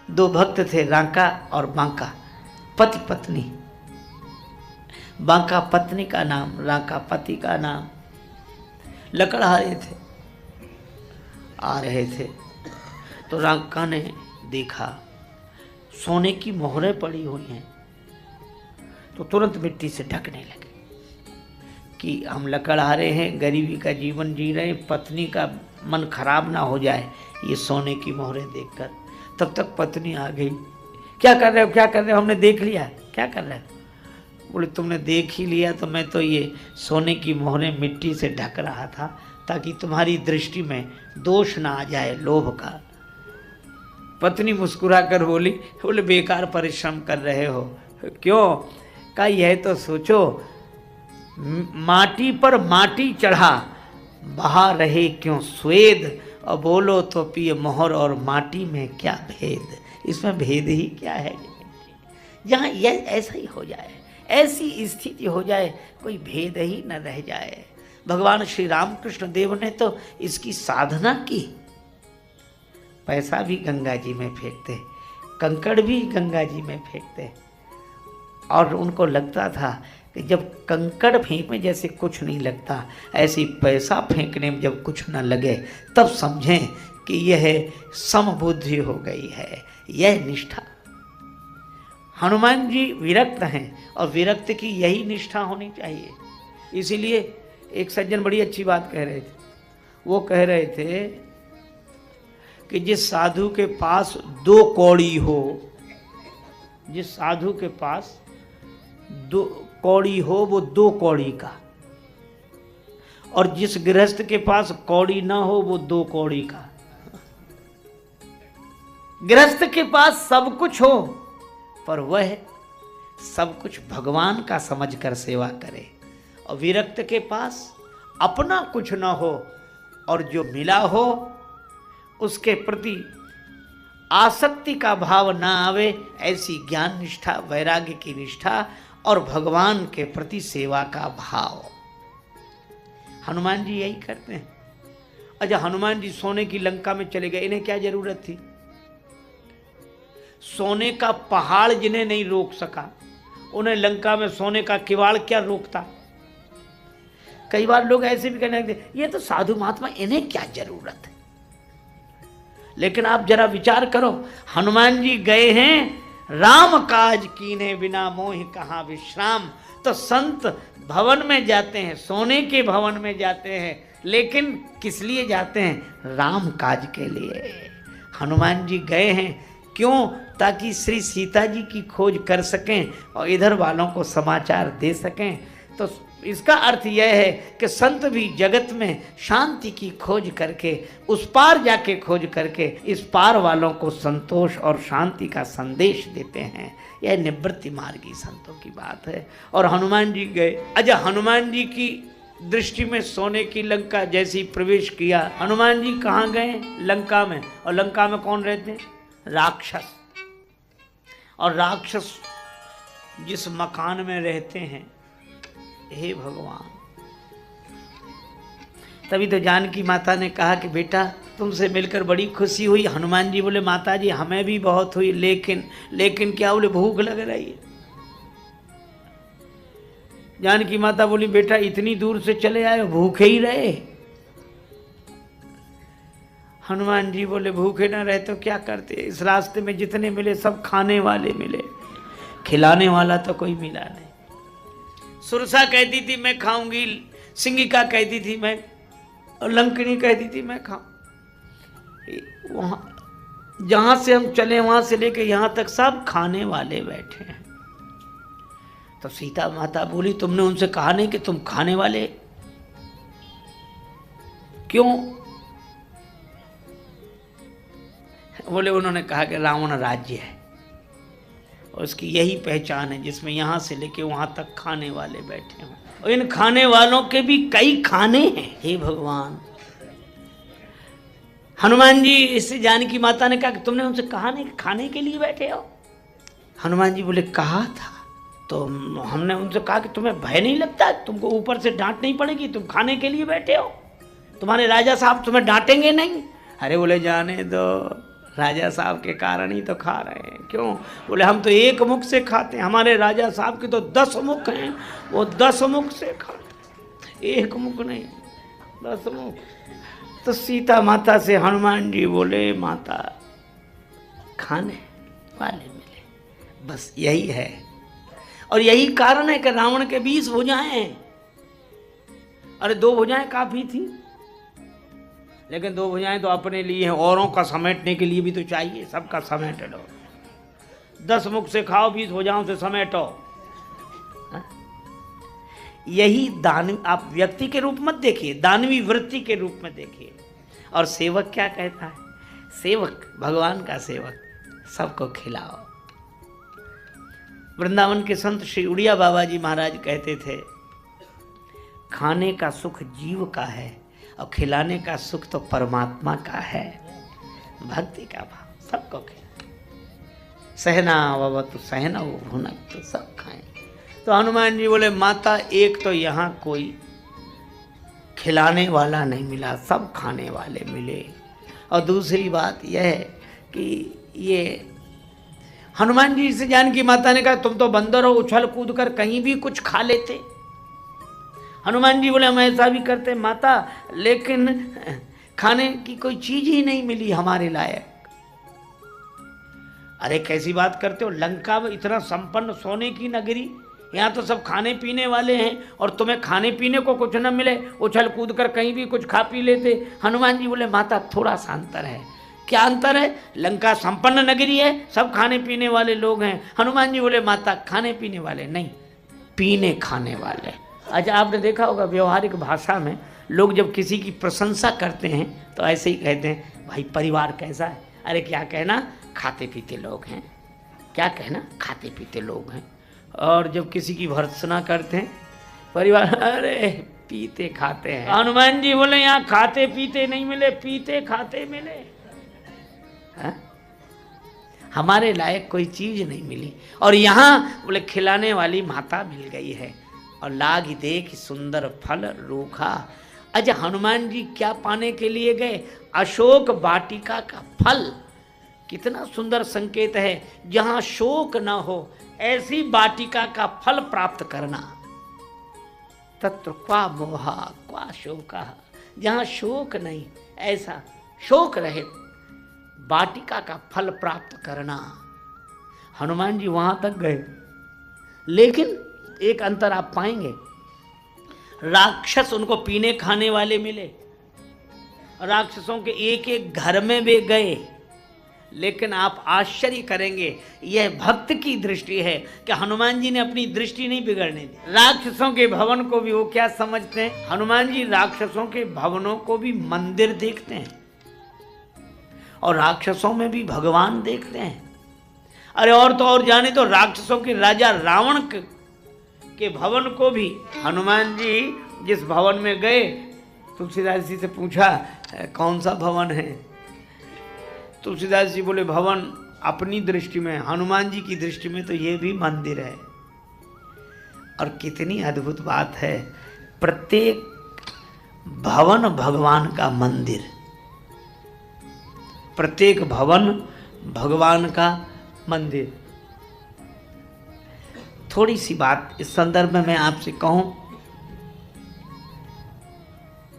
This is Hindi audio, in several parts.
दो भक्त थे, रांका और बांका, पति पत्नी। बांका पत्नी का नाम, रांका पति का नाम। लकड़हारे थे, आ रहे थे तो रांका ने देखा सोने की मोहरें पड़ी हुई हैं, तो तुरंत मिट्टी से ढकने लगे कि हम लकड़हारे हैं, गरीबी का जीवन जी रहे हैं, पत्नी का मन खराब ना हो जाए ये सोने की मोहरें देखकर। तब तक पत्नी आ गई, क्या कर रहे हो, क्या कर रहे हो, हमने देख लिया, क्या कर रहे हो। बोले तुमने देख ही लिया तो मैं तो ये सोने की मोहरें मिट्टी से ढक रहा था ताकि तुम्हारी दृष्टि में दोष ना आ जाए लोभ का। पत्नी मुस्कुरा कर बोली, बोले बेकार परिश्रम कर रहे हो। क्यों? कहा यह तो सोचो, माटी पर माटी चढ़ा बहा रहे क्यों स्वेद, और बोलो तो पिए मोहर और माटी में क्या भेद। इसमें भेद ही क्या है जहाँ यह ऐसा ही हो जाए, ऐसी स्थिति हो जाए, कोई भेद ही न रह जाए। भगवान श्री रामकृष्ण देव ने तो इसकी साधना की। पैसा भी गंगा जी में फेंकते, कंकड़ भी गंगा जी में फेंकते, और उनको लगता था कि जब कंकड़ फेंक में जैसे कुछ नहीं लगता, ऐसी पैसा फेंकने में जब कुछ न लगे तब समझें कि यह समबुद्धि हो गई है, यह निष्ठा। हनुमान जी विरक्त हैं और विरक्त की यही निष्ठा होनी चाहिए। इसीलिए एक सज्जन बड़ी अच्छी बात कह रहे थे। वो कह रहे थे कि जिस साधु के पास 2 कौड़ी हो, जिस साधु के पास 2 कौड़ी हो वो 2 कौड़ी का, और जिस गृहस्थ के पास कौड़ी ना हो वो 2 कौड़ी का। गृहस्थ के पास सब कुछ हो पर वह सब कुछ भगवान का समझकर सेवा करे, और विरक्त के पास अपना कुछ ना हो और जो मिला हो उसके प्रति आसक्ति का भाव ना आवे, ऐसी ज्ञान निष्ठा, वैराग्य की निष्ठा और भगवान के प्रति सेवा का भाव। हनुमान जी यही करते हैं। अच्छा, हनुमान जी सोने की लंका में चले गए, इन्हें क्या जरूरत थी? सोने का पहाड़ जिन्हें नहीं रोक सका, उन्हें लंका में सोने का किवाड़ क्या रोकता। कई बार लोग ऐसे भी कहने लगते, ये तो साधु महात्मा, इन्हें क्या जरूरत है। लेकिन आप जरा विचार करो, हनुमान जी गए हैं राम काज कीने बिना मोह कहाँ विश्राम। तो संत भवन में जाते हैं, सोने के भवन में जाते हैं, लेकिन किस लिए जाते हैं? राम काज के लिए। हनुमान जी गए हैं क्यों? ताकि श्री सीता जी की खोज कर सकें और इधर वालों को समाचार दे सकें। तो इसका अर्थ यह है कि संत भी जगत में शांति की खोज करके, उस पार जाके खोज करके इस पार वालों को संतोष और शांति का संदेश देते हैं। यह निवृत्ति मार्गी संतों की बात है। और हनुमान जी गए। अच्छा, हनुमान जी की दृष्टि में सोने की लंका जैसी प्रवेश किया, हनुमान जी कहाँ गए? लंका में। और लंका में कौन रहते हैं? राक्षस। और राक्षस जिस मकान में रहते हैं, हे भगवान, तभी तो जानकी माता ने कहा कि बेटा तुमसे मिलकर बड़ी खुशी हुई। हनुमान जी बोले माता जी हमें भी बहुत हुई, लेकिन क्या? बोले भूख लग रही है। जानकी माता बोली बेटा इतनी दूर से चले आए, भूखे ही रहे। हनुमान जी बोले भूखे ना रहे तो क्या करते, इस रास्ते में जितने मिले सब खाने वाले मिले, खिलाने वाला तो कोई मिला नहीं। सुरसा कहती थी मैं खाऊंगी, सिंगिका कहती थी मैं, और लंकिनी कहती थी मैं खाऊं। वहां जहां से हम चले वहां से लेके यहां तक सब खाने वाले बैठे हैं। तो सीता माता बोली तुमने उनसे कहा नहीं कि तुम खाने वाले? क्यों? बोले उन्होंने कहा कि रावण राज्य है और उसकी यही पहचान है जिसमें यहाँ से लेके वहाँ तक खाने वाले बैठे हैं, और इन खाने वालों के भी कई खाने हैं। हे भगवान, हनुमान जी इससे जानकी माता ने कहा कि तुमने उनसे कहा नहीं खाने के लिए बैठे हो? हनुमान जी बोले कहा था, तो हमने उनसे कहा कि तुम्हें भय नहीं लगता, तुमको ऊपर से डांट नहीं पड़ेगी, तुम खाने के लिए बैठे हो, तुम्हारे राजा साहब तुम्हें डांटेंगे नहीं? अरे बोले जाने दो, राजा साहब के कारण ही तो खा रहे हैं। क्यों? बोले हम तो एक मुख से खाते हैं, हमारे राजा साहब के तो 10 मुख हैं, वो 10 मुख से खाते, एक मुख नहीं 10 मुख। तो सीता माता से हनुमान जी बोले माता खाने वाले मिले, बस यही है। और यही कारण है कि रावण के 20 भुजाएं हैं। अरे 2 भुजाएं काफी थी, लेकिन 2 भुजाएं तो अपने लिए हैं, औरों का समेटने के लिए भी तो चाहिए, सबका समेट लो। 10 मुख से खाओ, 20 भुजाओं से समेटो। यही दान, आप व्यक्ति के रूप मत देखिए, दानवी वृत्ति के रूप में देखिए। और सेवक क्या कहता है? सेवक, भगवान का सेवक, सबको खिलाओ। वृंदावन के संत श्री उड़िया बाबा जी महाराज कहते थे, खाने का सुख जीव का है और खिलाने का सुख तो परमात्मा का है। भक्ति का भाव, सबको खिला। सहना ववतु सहना वो भुनक, तो सब खाएं। तो हनुमान जी बोले माता एक तो यहाँ कोई खिलाने वाला नहीं मिला, सब खाने वाले मिले। और दूसरी बात यह है कि ये हनुमान जी से जानकी माता ने कहा तुम तो बंदर हो, उछल कूद कर कहीं भी कुछ खा लेते। हनुमान जी बोले हम ऐसा भी करते माता, लेकिन खाने की कोई चीज ही नहीं मिली हमारे लायक। अरे कैसी बात करते हो, लंका में इतना संपन्न सोने की नगरी, यहाँ तो सब खाने पीने वाले हैं और तुम्हें खाने पीने को कुछ न मिले, उछल कूद कर कहीं भी कुछ खा पी लेते। हनुमान जी बोले माता थोड़ा सा अंतर है। क्या अंतर है? लंका संपन्न नगरी है, सब खाने पीने वाले लोग हैं। हनुमान जी बोले माता खाने पीने वाले नहीं, पीने खाने वाले। अच्छा आपने देखा होगा व्यवहारिक भाषा में लोग जब किसी की प्रशंसा करते हैं तो ऐसे ही कहते हैं भाई परिवार कैसा है? अरे क्या कहना, खाते पीते लोग हैं। क्या कहना, खाते पीते लोग हैं। और जब किसी की भर्त्सना करते हैं परिवार, अरे पीते खाते हैं। हनुमान जी बोले यहाँ खाते पीते नहीं मिले, पीते खाते मिले। हा? हमारे लायक कोई चीज नहीं मिली। और यहाँ बोले खिलाने वाली माता मिल गई है। और लाग देख सुंदर फल रूखा। अच्छा हनुमान जी क्या पाने के लिए गए? अशोक वाटिका का फल। कितना सुंदर संकेत है, जहाँ शोक ना हो ऐसी वाटिका का फल प्राप्त करना। तत्र क्वा मोहा क्वा शोका, जहाँ शोक नहीं, ऐसा शोक रहित वाटिका का फल प्राप्त करना। हनुमान जी वहां तक गए, लेकिन एक अंतर आप पाएंगे, राक्षस उनको पीने खाने वाले मिले, राक्षसों के एक एक घर में वे गए, लेकिन आप आश्चर्य करेंगे, यह भक्त की दृष्टि है कि हनुमान जी ने अपनी दृष्टि नहीं बिगड़ने दी। राक्षसों के भवन को भी वो क्या समझते हैं? हनुमान जी राक्षसों के भवनों को भी मंदिर देखते हैं और राक्षसों में भी भगवान देखते हैं। अरे और तो और जाने तो राक्षसों के राजा रावण के भवन को भी हनुमान जी जिस भवन में गए, तुलसीदास जी से पूछा कौन सा भवन है? तुलसीदास जी बोले भवन अपनी दृष्टि में, हनुमान जी की दृष्टि में तो ये भी मंदिर है। और कितनी अद्भुत बात है, प्रत्येक भवन भगवान का मंदिर, प्रत्येक भवन भगवान का मंदिर। थोड़ी सी बात इस संदर्भ में मैं आपसे कहूं,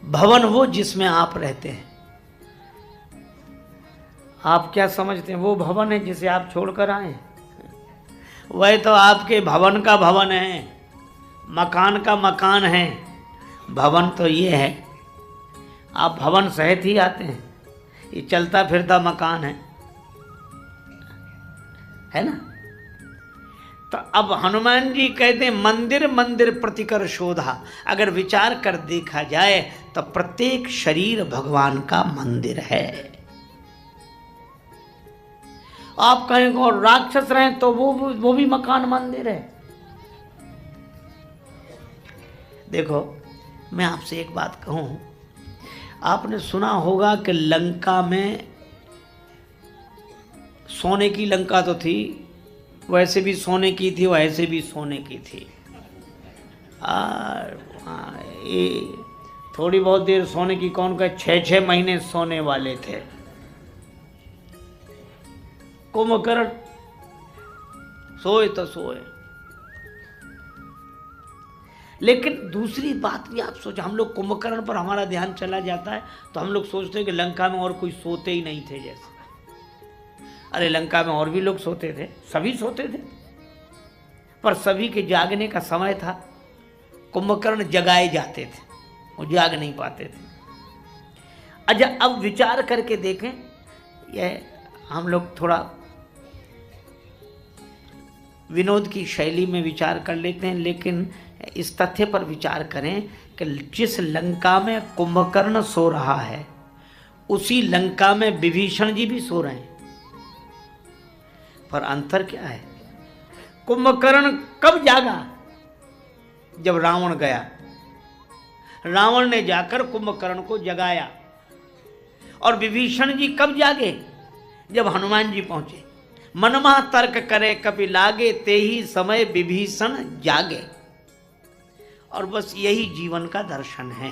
भवन वो जिसमें आप रहते हैं। आप क्या समझते हैं वो भवन है जिसे आप छोड़कर आए? वह तो आपके भवन का भवन है, मकान का मकान है। भवन तो ये है, आप भवन सहित ही आते हैं, ये चलता फिरता मकान है ना। तो अब हनुमान जी कहते हैं मंदिर मंदिर प्रतिकर शोधा। अगर विचार कर देखा जाए तो प्रत्येक शरीर भगवान का मंदिर है। आप कहेंगे और राक्षस रहे तो वो भी मकान मंदिर है। देखो मैं आपसे एक बात कहूं, आपने सुना होगा कि लंका में सोने की लंका तो थी, वैसे भी सोने की थी, वैसे भी सोने की थी। और ये थोड़ी बहुत देर सोने की कौन का 6-6 महीने सोने वाले थे। कुंभकर्ण सोए तो सोए। लेकिन दूसरी बात भी आप सोचो, हम लोग कुंभकर्ण पर हमारा ध्यान चला जाता है तो हम लोग सोचते हैं कि लंका में और कोई सोते ही नहीं थे जैसे। अरे लंका में और भी लोग सोते थे, सभी सोते थे, पर सभी के जागने का समय था। कुंभकर्ण जगाए जाते थे, वो जाग नहीं पाते थे। अच्छा, अब विचार करके देखें, यह हम लोग थोड़ा विनोद की शैली में विचार कर लेते हैं, लेकिन इस तथ्य पर विचार करें कि जिस लंका में कुंभकर्ण सो रहा है उसी लंका में विभीषण जी भी सो रहे हैं, पर अंतर क्या है? कुंभकर्ण कब जागा? जब रावण गया, रावण ने जाकर कुंभकर्ण को जगाया। और विभीषण जी कब जागे? जब हनुमान जी पहुंचे। मनमा तर्क करे कपि लागे, ते ही समय विभीषण जागे। और बस यही जीवन का दर्शन है।